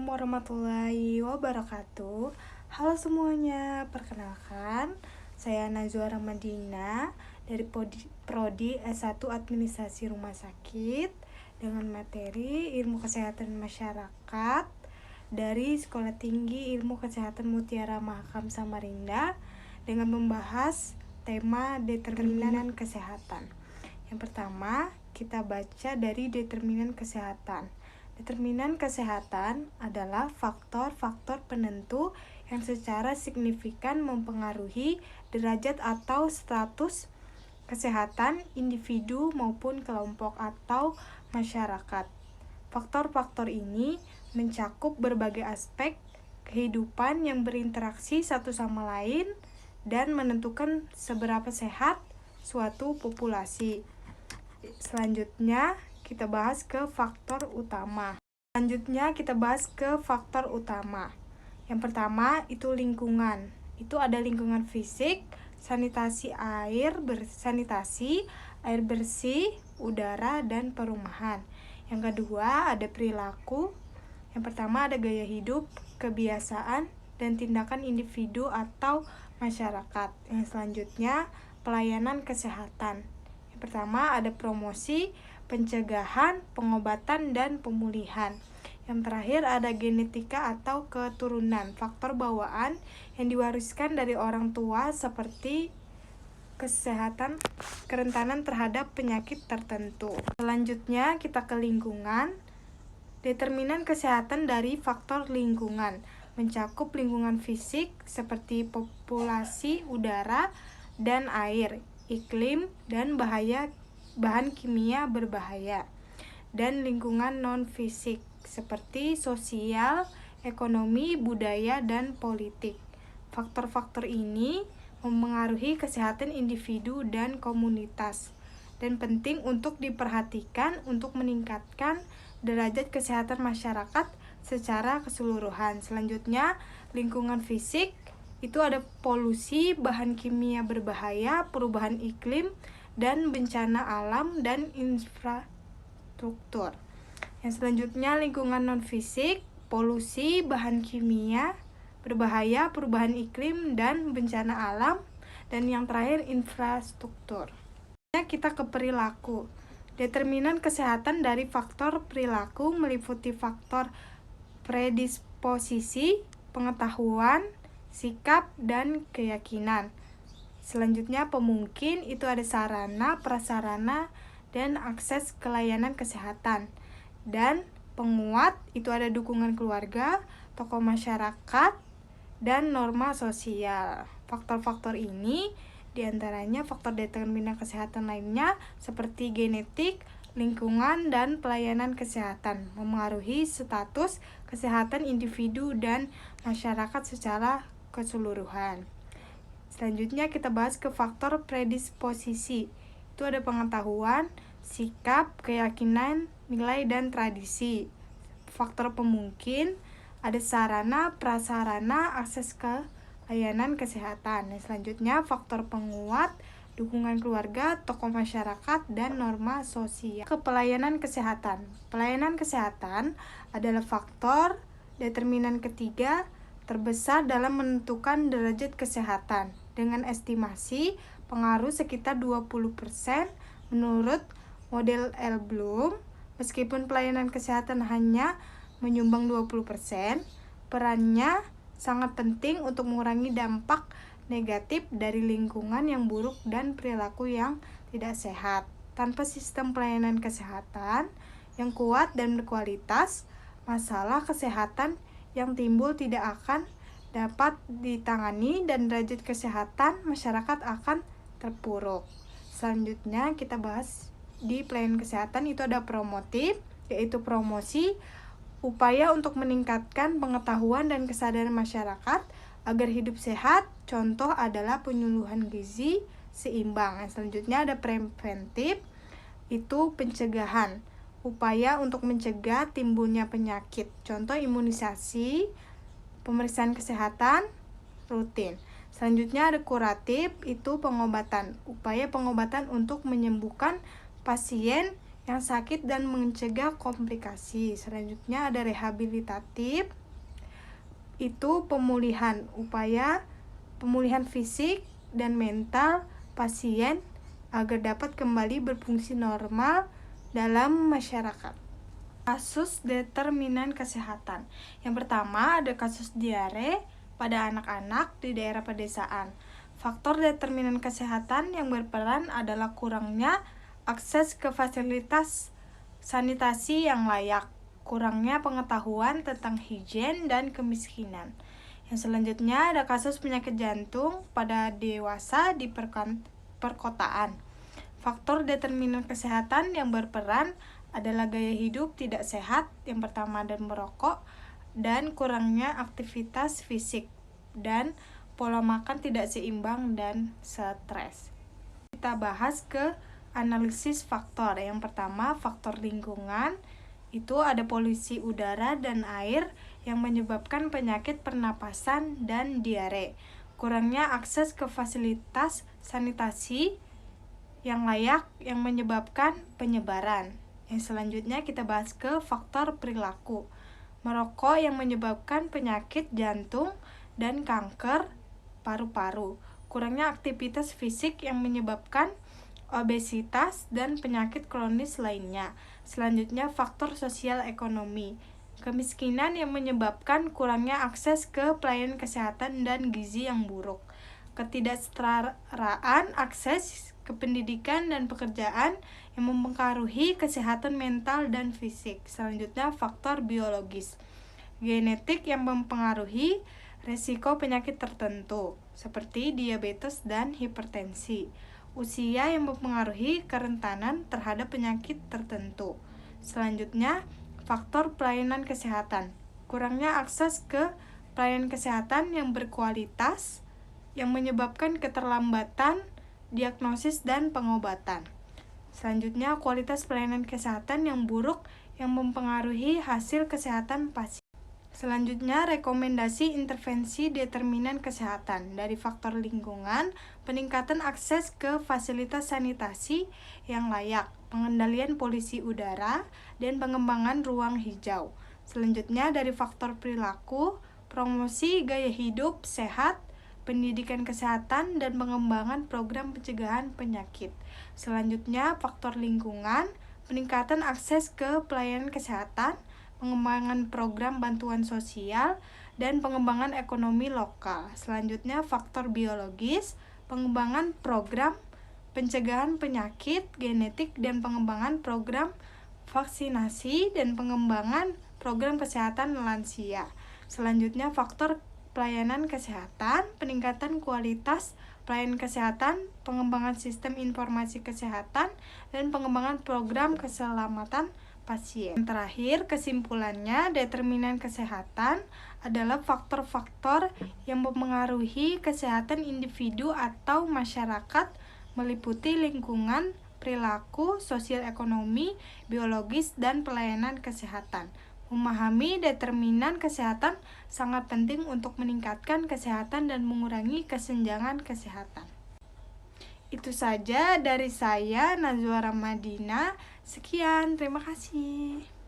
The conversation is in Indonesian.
Assalamualaikum warahmatullahi wabarakatuh. Halo semuanya, perkenalkan saya Najwa Ramadina dari Prodi S1 Administrasi Rumah Sakit dengan materi Ilmu Kesehatan Masyarakat dari Sekolah Tinggi Ilmu Kesehatan Mutiara Mahakam Samarinda dengan membahas tema determinan kesehatan. Yang pertama, kita baca dari determinan kesehatan. Determinan kesehatan adalah faktor-faktor penentu yang secara signifikan mempengaruhi derajat atau status kesehatan individu maupun kelompok atau masyarakat. Faktor-faktor ini mencakup berbagai aspek kehidupan yang berinteraksi satu sama lain dan menentukan seberapa sehat suatu populasi. Selanjutnya, kita bahas ke faktor utama. Yang pertama itu lingkungan. Itu ada lingkungan fisik, sanitasi, air bersih, udara, dan perumahan. Yang kedua ada perilaku. Yang pertama ada gaya hidup, kebiasaan, dan tindakan individu atau masyarakat. Yang selanjutnya pelayanan kesehatan. Yang pertama ada promosi, pencegahan, pengobatan, dan pemulihan. Yang terakhir ada genetika atau keturunan, faktor bawaan yang diwariskan dari orang tua seperti kesehatan, kerentanan terhadap penyakit tertentu. Selanjutnya kita ke lingkungan. Determinan kesehatan dari faktor lingkungan mencakup lingkungan fisik seperti populasi, udara, dan air, iklim, dan bahan kimia berbahaya, dan lingkungan non-fisik seperti sosial, ekonomi, budaya, dan politik. Faktor-faktor ini memengaruhi kesehatan individu dan komunitas dan penting untuk diperhatikan untuk meningkatkan derajat kesehatan masyarakat secara keseluruhan. Selanjutnya, lingkungan fisik itu ada polusi, bahan kimia berbahaya, perubahan iklim, dan bencana alam dan infrastruktur. Yang selanjutnya lingkungan non-fisik, polusi, bahan kimia berbahaya, perubahan iklim, dan bencana alam. Dan yang terakhir infrastruktur. Kita ke perilaku. Determinan kesehatan dari faktor perilaku meliputi faktor predisposisi, pengetahuan, sikap, dan keyakinan. Selanjutnya pemungkin itu ada sarana, prasarana, dan akses ke layanan kesehatan. Dan penguat itu ada dukungan keluarga, tokoh masyarakat, dan norma sosial. Faktor-faktor ini diantaranya faktor determinan kesehatan lainnya seperti genetik, lingkungan, dan pelayanan kesehatan memengaruhi status kesehatan individu dan masyarakat secara keseluruhan. Selanjutnya kita bahas ke faktor predisposisi. Itu ada pengetahuan, sikap, keyakinan, nilai, dan tradisi. Faktor pemungkin ada sarana, prasarana, akses ke layanan kesehatan. Selanjutnya faktor penguat, dukungan keluarga, tokoh masyarakat, dan norma sosial. Ke pelayanan kesehatan. Pelayanan kesehatan adalah faktor determinan ketiga terbesar dalam menentukan derajat kesehatan dengan estimasi pengaruh sekitar 20% menurut model L. Bloom. Meskipun pelayanan kesehatan hanya menyumbang 20%, perannya sangat penting untuk mengurangi dampak negatif dari lingkungan yang buruk dan perilaku yang tidak sehat. Tanpa sistem pelayanan kesehatan yang kuat dan berkualitas, masalah kesehatan yang timbul tidak akan dapat ditangani dan derajat kesehatan masyarakat akan terpuruk. Selanjutnya kita bahas di pelayanan kesehatan itu ada promotif, yaitu promosi, upaya untuk meningkatkan pengetahuan dan kesadaran masyarakat agar hidup sehat. Contoh adalah penyuluhan gizi seimbang. Selanjutnya ada preventif, itu pencegahan, upaya untuk mencegah timbulnya penyakit. Contoh imunisasi, pemeriksaan kesehatan rutin. Selanjutnya ada kuratif, itu pengobatan, upaya pengobatan untuk menyembuhkan pasien yang sakit dan mencegah komplikasi. Selanjutnya ada rehabilitatif, itu pemulihan, upaya pemulihan fisik dan mental pasien agar dapat kembali berfungsi normal dalam masyarakat. Kasus determinan kesehatan. Yang pertama ada kasus diare pada anak-anak di daerah pedesaan. Faktor determinan kesehatan yang berperan adalah kurangnya akses ke fasilitas sanitasi yang layak, kurangnya pengetahuan tentang higien dan kemiskinan. Yang selanjutnya ada kasus penyakit jantung pada dewasa di perkotaan. Faktor determinan kesehatan yang berperan adalah gaya hidup tidak sehat, yang pertama dan merokok, dan kurangnya aktivitas fisik, dan pola makan tidak seimbang dan stres. Kita bahas ke analisis faktor. Yang pertama, faktor lingkungan. Itu ada polusi udara dan air yang menyebabkan penyakit pernapasan dan diare. Kurangnya akses ke fasilitas sanitasi yang layak yang menyebabkan penyebaran. Yang selanjutnya kita bahas ke faktor perilaku. Merokok yang menyebabkan penyakit jantung dan kanker paru-paru. Kurangnya aktivitas fisik yang menyebabkan obesitas dan penyakit kronis lainnya. Selanjutnya faktor sosial ekonomi. Kemiskinan yang menyebabkan kurangnya akses ke pelayanan kesehatan dan gizi yang buruk. Ketidaksetaraan akses ke pendidikan dan pekerjaan yang mempengaruhi kesehatan mental dan fisik. Selanjutnya faktor biologis. Genetik yang mempengaruhi resiko penyakit tertentu seperti diabetes dan hipertensi. Usia yang mempengaruhi kerentanan terhadap penyakit tertentu. Selanjutnya, faktor pelayanan kesehatan. Kurangnya akses ke pelayanan kesehatan yang berkualitas yang menyebabkan keterlambatan diagnosis dan pengobatan. Selanjutnya, kualitas pelayanan kesehatan yang buruk yang mempengaruhi hasil kesehatan pasien. Selanjutnya, rekomendasi intervensi determinan kesehatan. Dari faktor lingkungan, peningkatan akses ke fasilitas sanitasi yang layak, pengendalian polusi udara, dan pengembangan ruang hijau. Selanjutnya, dari faktor perilaku, promosi gaya hidup sehat, pendidikan kesehatan, dan pengembangan program pencegahan penyakit. Selanjutnya, faktor lingkungan, peningkatan akses ke pelayanan kesehatan, pengembangan program bantuan sosial, dan pengembangan ekonomi lokal. Selanjutnya, faktor biologis, pengembangan program pencegahan penyakit genetik dan pengembangan program vaksinasi dan pengembangan program kesehatan lansia. Selanjutnya, faktor pelayanan kesehatan, peningkatan kualitas pelayanan kesehatan, pengembangan sistem informasi kesehatan, dan pengembangan program keselamatan pasien. Yang terakhir, kesimpulannya, determinan kesehatan adalah faktor-faktor yang mempengaruhi kesehatan individu atau masyarakat meliputi lingkungan, perilaku, sosial ekonomi, biologis, dan pelayanan kesehatan. Memahami determinan kesehatan sangat penting untuk meningkatkan kesehatan dan mengurangi kesenjangan kesehatan. Itu saja dari saya, Nazwa Ramadina. Sekian, terima kasih.